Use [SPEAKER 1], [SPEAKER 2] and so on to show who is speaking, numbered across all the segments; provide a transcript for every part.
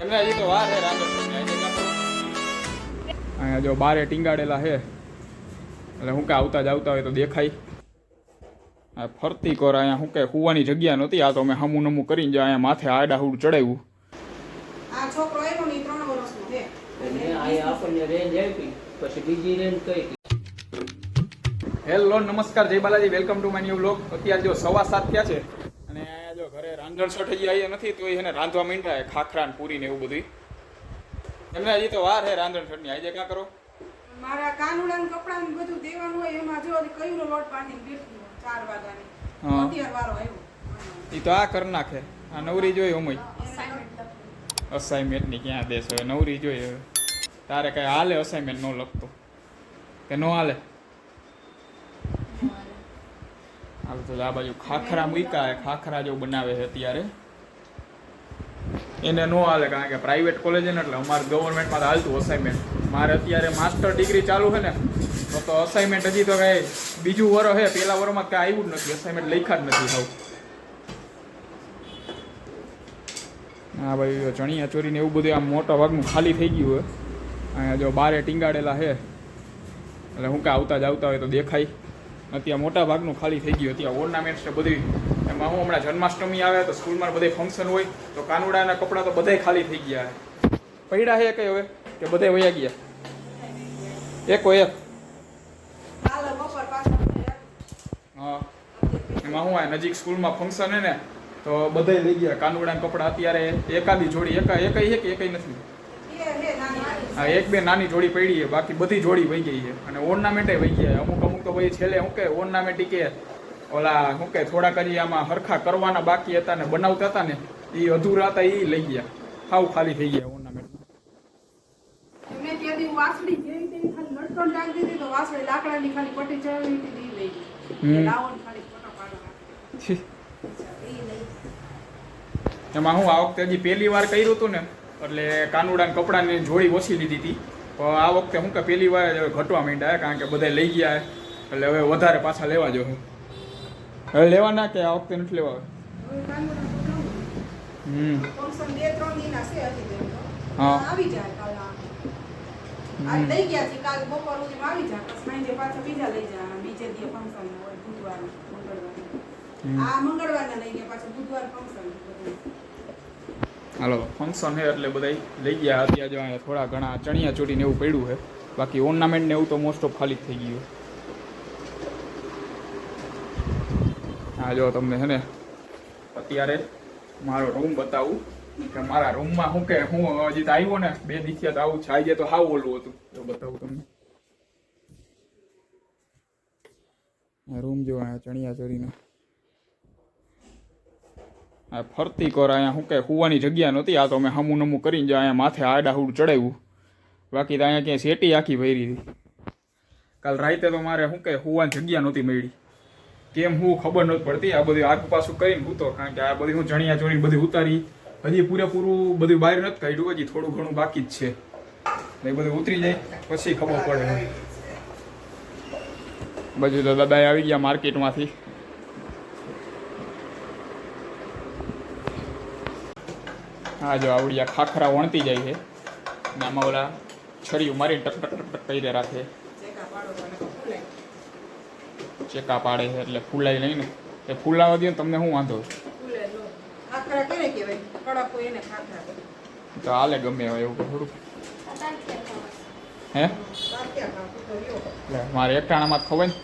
[SPEAKER 1] એમને હજી તો વાર હે અહીંયા જો બારે ટીંગાડેલા હે એટલે હું કે આવતા જ આવતા હોય તો દેખાય. આ ફરતી કોર અહીંયા શું કે કૂવાની જગ્યા નહોતી. આ તો અમે હમું નમું કરીને જાય અહીંયા માથે આડાહૂડ ચડાવ્યું.
[SPEAKER 2] આ છોકરો આવ્યો ને 3 વર્ષનો છે
[SPEAKER 3] અને આ આપણને રેન્જ આપી પછી બીજી રેન્જ કઈ.
[SPEAKER 1] હેલો નમસ્કાર જય Balaji, welcome to my new vlog. અત્યારે જો 7:15 થયા છે અને જો ઘરે રાંધણ છઠ અહીંયા નથી તો એને રાંધવા માંડ્યા ખાખરા ને પૂરી ને એવું બધું. એમને હજી તો વાર હે રાંધણ છઠની. આજે ક્યાં કરો?
[SPEAKER 2] મારા કાનુડા ને કપડા ને બધું દેવાનું હોય એમાં જો કઈનો લોટ બાંધીને બેઠી 4 વાગ્યાની અત્યાર વારો આવ્યો.
[SPEAKER 1] ઈ તો આ કર નાખે. આ નવરી જોઈ ઓમય અસાઇનમેન્ટ ની ક્યાં દેશ હવે નવરી જોઈ. હવે તારે કઈ હાલે અસાઇનમેન્ટ નો લખતો કે નો હાલે? હાલ તો આ બાજુ ખાખરા મૂક્યા. ખાખરા જો બનાવે છે અત્યારે એને નો હાલે કારણ કે પ્રાઇવેટ કોલેજ છે ને એટલે અમારે ગવર્મેન્ટમાં હાલતું અસાઇનમેન્ટ. મારે અત્યારે માસ્ટર ડિગ્રી ચાલુ છે ને તો અસાઇનમેન્ટ હજી તો કઈ બીજું વરસ છે. પહેલા વરમાં કઈ આવ્યું જ નથી, અસાઇનમેન્ટ લખ્યા જ નથી હવે. હા ભાઈ ચણિયા ચોરીને એવું બધું આમ મોટા ભાગનું ખાલી થઈ ગયું હોય. અહીંયા જો બારે ટીંગાડેલા છે એટલે હું કે આવતા જ આવતા હોય તો દેખાય. અત્યારે મોટા ભાગનું ખાલી થઈ ગયું. અત્યારે ઓર્નામેન્ટ્સ ને બધી એમાં હું હમણાં જન્માષ્ટમી આવે તો સ્કૂલમાં બધે ફંક્શન હોય તો કાનુડાના કપડાં તો બધાય ખાલી થઈ ગયા. પડ્યા છે કઈ હવે કે બધાય વયા ગયા? એકો એક હા એમાં હું આ નજીક સ્કૂલમાં ફંક્શન હે ને તો બધાય લઈ ગયા કાનુડાના કપડાં. અત્યારે એકાદી જોડી એકઈ છે કે એકઈ નથી? હા એક બે નાની જોડી પડી છે, બાકી બધી જોડી વહી ગઈ છે. અને ઓર્નામેન્ટે વહી ગયા. અમુક અમુક તો ભાઈ છેલ્લે શું કે ઓર્નામેન્ટ કે ઓલા શું કે થોડાક હજી આમાં હરખા કરવાના બાકી હતા ને બનાવતા હતા ને એ અધૂરા હતા એ લઈ ગયા. હાવ ખાલી થઈ ગયા ઓર્નામેન્ટમાં.
[SPEAKER 2] મેં ત્યાંથી વાસળી જેવી તેવી ખાલી લટકણ ડાળી દીધી તો વાસળી લાકડાની ખાલી પટ્ટી ચડાવી દીધી લઈ ગઈ. લાવણ ખાલી ફોટા પાડવા
[SPEAKER 1] એમાં હું આ વખતે હજી પહેલી વાર કર્યું હતું ને એટલે કાનુડાના કપડાની જોડી ઓછી લીધી હતી. પણ આ વખતે શું કે પહેલી વાર ઘટવા માંડ્યા કારણ કે બધા લઈ ગયા એટલે હવે વધારે પાછા લેવા જો. હવે લેવાના કે આ વખતે નથી લેવા?
[SPEAKER 2] ફંક્શન 2-3 દિના છે હજી
[SPEAKER 1] હા
[SPEAKER 2] આવી જાય કાલ આજ લઈ ગયા છે. કાલ બપોર સુધી આવી જાય પછી સાંજે પાછા બીજા લઈ જાય. બીજે દી ફંક્શન હોય બુધવાર મંગળવાર. આ મંગળવારના લઈ ગયા પાછા બુધવાર ફંક્શન.
[SPEAKER 1] હાલો ફંક્શન છે એટલે બધા લઈ ગયા. અત્યારે જો અહીંયા થોડા ઘણા ચણિયા ચોરીને એવું પડ્યું છે, બાકી ઓર્નામેન્ટ ને એવું તો મોસ્ટ ઓફ ખાલી જ થઈ ગયું. હા જો તમને છે ને અત્યારે મારો રૂમ બતાવું કે મારા રૂમમાં શું કે હું હજી તો આવ્યો ને 2 દિવસ આવું છે. આજે તો હાવ ઓલું હતું તો બતાવું તમને. રૂમ જો અહીંયા ચણિયા ચોરીનો આ ફરતી કોર અહીંયા શું કે કૂવાની જગ્યા નહોતી. આ તો અમે હમું નમું કરીને જાય અહીંયા માથે આડાહૂડ ચડાવ્યું. બાકી તો અહીંયા ક્યાંય શેટી આખી ભરી હતી. કાલ રાતે તો મારે શું કે કૂવાની જગ્યા નહોતી મળી. કેમ હું ખબર નથી પડતી. આ બધું આગુ પાછું કરીને હૂતો કારણ કે આ બધી હું ચણિયા ચોરી બધી ઉતારી. હજી પૂરેપૂરું બધું બહાર નથી કાઢ્યું, હજી થોડું ઘણું બાકી જ છે. એ બધું ઉતરી જાય પછી ખબર પડે. બધું તો દાદાએ આવી ગયા માર્કેટમાંથી. હા જો આવડિયા ખાખરા વણતી જાય છે ને આમાં ઓલા છરીયું મારીને ટક ટક ટક ટક કરી રાખે. ચેકા પાડે છે એટલે ફૂલાઈ લઈને એ ફૂલાવા દે તમને શું વાંધો?
[SPEAKER 2] ખાખરા કેને કહેવાય? કડક હોય એને ખાખરા કહેવાય.
[SPEAKER 1] તો હાલે ગમે હોય એવું થોડું હે? મારે એકટાણામાં જ ખવાય ને.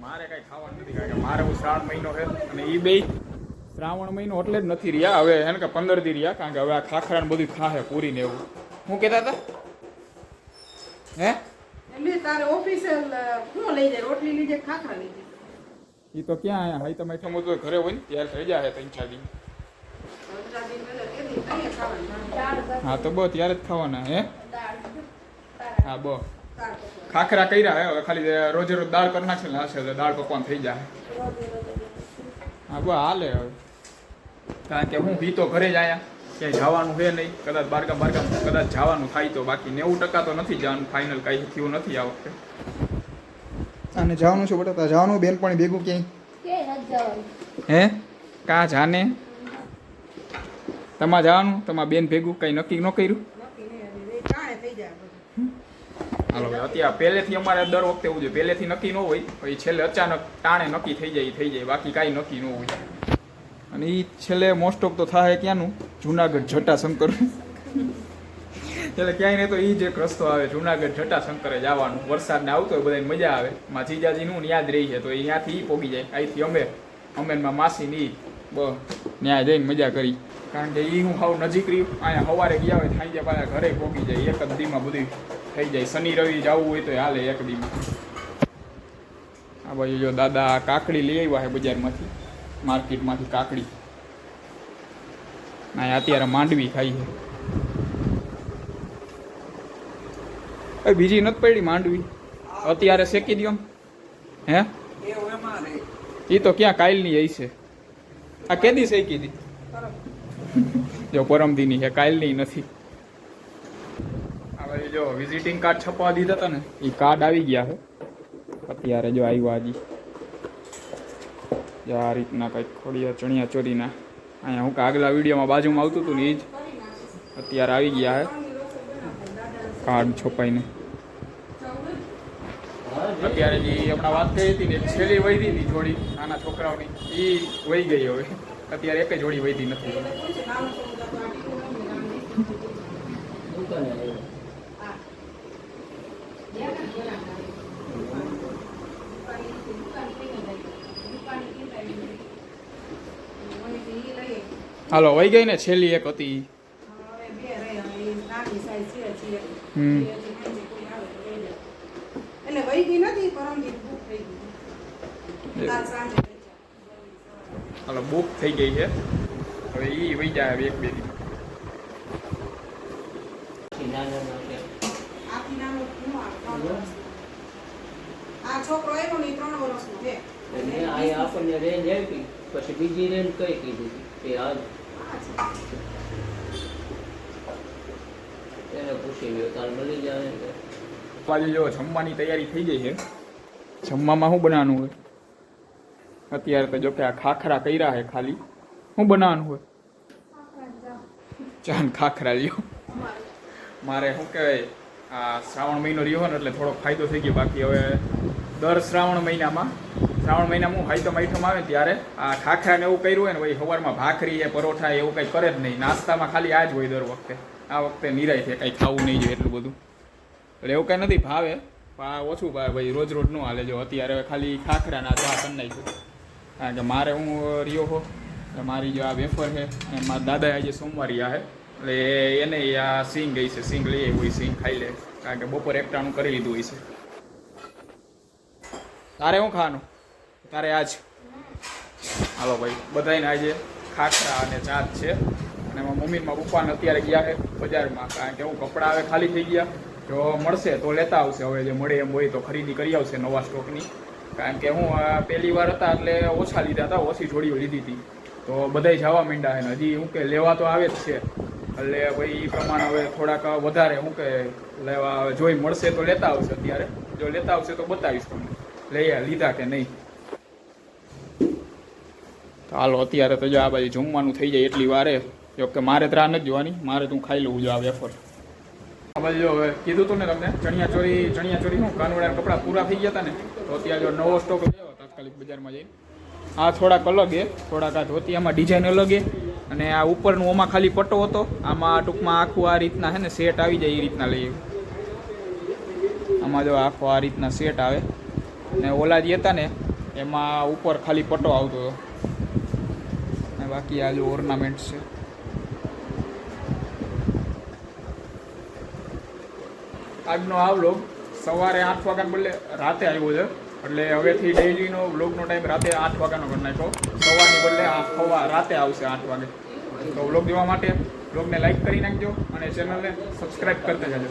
[SPEAKER 1] મારે કઈ ખાવાનું નથી કારણ કે મારે હું શ્રાવણ મહિનો છે અને એ બે શ્રાવણ મહિનો એટલે જ નથી રહ્યા. હવે એને કે 15 દી રહ્યા કારણ કે હવે આ ખાખરા ને બધું ખાહે પૂરીને એવું. શું કહેતા હતા હે?
[SPEAKER 2] એટલે તારે ઓફિસે હું લઈ જાય રોટલી લઈ જાય ખાખરા લઈ જાય.
[SPEAKER 1] એ તો ક્યાં આયા હાઈ તમે ઠમો તો ઘરે હોય ને ત્યારે થઈ જાય 3-4 દિન. હા તો બસ ત્યારે જ ખાવાના હે? હા બસ ખાખરા કર્યા હે. હવે ખાલી રોજે રોજ દાળ કરી નાખશે ને હશે દાળ પકવાન થઈ જાય. હા બસ હાલે હવે કારણ કે હું બી તો ઘરે જ આયા ક્યાંય જવાનું છે નહીં. કદાચ બારગામ કદાચ જવાનું થાય તો બાકી 90% તો નથી જવાનું. ફાઇનલ કાંઈ થયું નથી આ વખતે. અને જવાનું છે બટા જવાનું બેનપણી ભેગું ક્યાંય? હે કાં જાને તમારે જવાનું તમારા બેન ભેગું કંઈ નક્કી ન કર્યું?
[SPEAKER 2] નક્કી નહીં હજી. એ ટાણે થઈ જાય બધું.
[SPEAKER 1] હાલો ભાઈ, અત્યારે પહેલેથી અમારે દર વખતે એવું છે, પહેલેથી નક્કી ન હોય પછી છેલ્લે અચાનક ટાણે નક્કી થઈ જાય, બાકી કાંઈ નક્કી ન હોય. અને એ છેલ્લે મોસ્ટ ઓફ તો થાય ક્યાંનું? જુનાગઢ જટાશંકર. એટલે ક્યાંય નહીં તો એ જ એક રસ્તો આવે, જુનાગઢ જટાશંકરે જવાનું. વરસાદને આવતો હોય બધાને મજા આવે. માં જીજાજીનું યાદ રહી છે તો એ ત્યાંથી પોગી જાય. અહીંથી અમે માં માસી ની ત્યાં જઈને મજા કરી. કારણ કે એ હું હાવ નજીક રહ્યું. અહીંયા સવારે ગયા હોય સાંજે પાછા ઘરે પોગી જાય. એક જ દીમાં બધું થઈ જાય. શનિ રવિ જવું હોય તો હાલે એક દીમાં. આ બાજુ જો દાદા કાકડી લઈ આવ્યા છે બજારમાંથી, માર્કેટમાંથી કાકડી. અહીંયા અત્યારે માંડવી ખાઈ છે. બીજી નથી પડી માંડવી અત્યારે શેકી દો હે? એ તો ક્યાં કાલની હશે. આ કેદી શેકી હતી? જો પરમદીની છે, કાલની નથી. હવે જો વિઝિટિંગ કાર્ડ છપાવા દીધા હતા ને, એ કાર્ડ આવી ગયા છે અત્યારે. જો આવ્યા હજી. જો આ રીતના કંઈક ખોડિયા ચણિયા ચોરીના. અહીંયા હું આગલા વિડીયોમાં બાજુમાં આવતું હતું ને એ જ અત્યારે આવી ગયા છે કાર્ડ છપાઈને. અત્યારે જે હમણાં વાત કરી હતી ને, છેલ્લી વહી હતી જોડી નાના છોકરાઓની, એ વહી ગઈ. હવે અત્યારે એક જોડી વહી નથી. હાલો વહી ગઈ ને, છેલ્લી એક હતી.
[SPEAKER 2] એટલે વહી ગઈ નથી, પરમદી બુક થઈ ગઈ. કાલ સાંજે
[SPEAKER 1] હાલો બુક થઈ ગઈ છે. હવે એ વહી જાય એક બે દી.
[SPEAKER 2] આખી નાનો નું આ 3 વર્ષ. આ છોકરો આવ્યો ને 3 વર્ષનો છે.
[SPEAKER 3] અને આ આપણને રેન્જ આપી, પછી બીજી રેન્જ કઈ કીધી કે આજ એને પૂછી લ્યો, તાર મળી જાય ને.
[SPEAKER 1] બાજુ જો જમવાની તૈયારી થઈ ગઈ છે. જમવામાં શું બનાવવાનું હોય અત્યારે? તો જો કે આ ખાખરા કર્યા છે ખાલી. શું બનાવવાનું હોય? ચાન ખાખરા લ્યો. મારે શું કહેવાય, આ શ્રાવણ મહિનો રહ્યો ને એટલે થોડો ફાયદો થઈ ગયો. બાકી હવે દર શ્રાવણ મહિનામાં હું હાઈતમ આઈટમ આવે ત્યારે આ ખાખરા ને એવું કર્યું હોય ને, ભાઈ સવારમાં ભાખરી છે, પરોઠા એવું કંઈ કરે જ નહીં. નાસ્તામાં ખાલી આ જ હોય દર વખતે. આ વખતે નિરાય છે, કંઈ ખાવું નહીં જોઈએ એટલું બધું. એટલે એવું કંઈ નથી, ભાવે આ ઓછું ભાવે ભાઈ, રોજ રોજ ન હાલે. જો અત્યારે ખાલી ખાખરાના ચા કરી નાખ્યું. કારણ કે મારે હું રહ્યો હો, મારી જો આ વેફર છે અને મારા દાદાએ આજે સોમવારી આ છે એટલે એને આ સિંગ ગઈ છે, સિંગ લઈ આવી હોય, સિંગ ખાઈ લે. કારણ કે બપોર એકટાણું કરી લીધું હોય છે. તારે શું ખાવાનું? તારે આજ હાલો ભાઈ, બધાને આજે ખાખરા અને ચા જ છે. અને એમાં મમ્મીમાં પપ્પાને અત્યારે ગયા છે બજારમાં. કારણ કે હું કપડાં હવે ખાલી થઈ ગયા. જો મળશે તો લેતા આવશે. હવે જે મળે એમ હોય તો ખરીદી કરી આવશે નવા સ્ટોકની. કારણ કે હું પહેલી વાર હતા એટલે ઓછા લીધા હતા, ઓછી જોડીઓ લીધી હતી. તો બધાય જવા માંડ્યા છે ને હજી હું કે લેવા તો આવે જ છે. એટલે ભાઈ એ પ્રમાણે હવે થોડાક વધારે હું કે લેવા જોઈ મળશે તો લેતા આવશે. અત્યારે જો લેતા આવશે તો બતાવીશ તમને લીધા કે નહીં. તો હાલો અત્યારે તો જો આ બાજુ જમવાનું થઈ જાય એટલી વારે. જો કે મારે ત્રાણ નથી જોવાની, મારે તું ખાઈ લઉં જો આ વેફર. આ બાજુ જો હવે કીધું હતું ને તમને, ચણિયા ચોરી શું કાનવડાના કપડાં પૂરા થઈ ગયા હતા ને, તો અત્યારે જો નવો સ્ટોક લેવો તાત્કાલિક બજારમાં જઈ. આ થોડાક અલગ છે, થોડાક આ ધોતી આમાં ડિઝાઇન અલગ છે. અને આ ઉપરનું ઓમાં ખાલી પટ્ટો હતો, આમાં ટૂંકમાં આખું આ રીતના છે ને સેટ આવી જાય એ રીતના લઈએ. આમાં જો આખો આ રીતના સેટ આવે. ને ઓલા જે હતા ને એમાં ઉપર ખાલી પટ્ટો આવતો હતો. અને બાકી આ જો ઓર્નામેન્ટ છે. આજનો આ વ્લોગ સવારે 8 વાગ્યાને બદલે રાતે આવ્યો છે. એટલે હવેથી ડેઈલીનો વ્લોગનો ટાઈમ રાતે 8 વાગ્યાનો કરી નાખ્યો. સવારની બદલે રાતે આવશે 8 વાગે. તો વ્લોગ જોવા માટે વ્લોગને લાઈક કરી નાખજો અને ચેનલને સબસ્ક્રાઈબ કરતા જજો.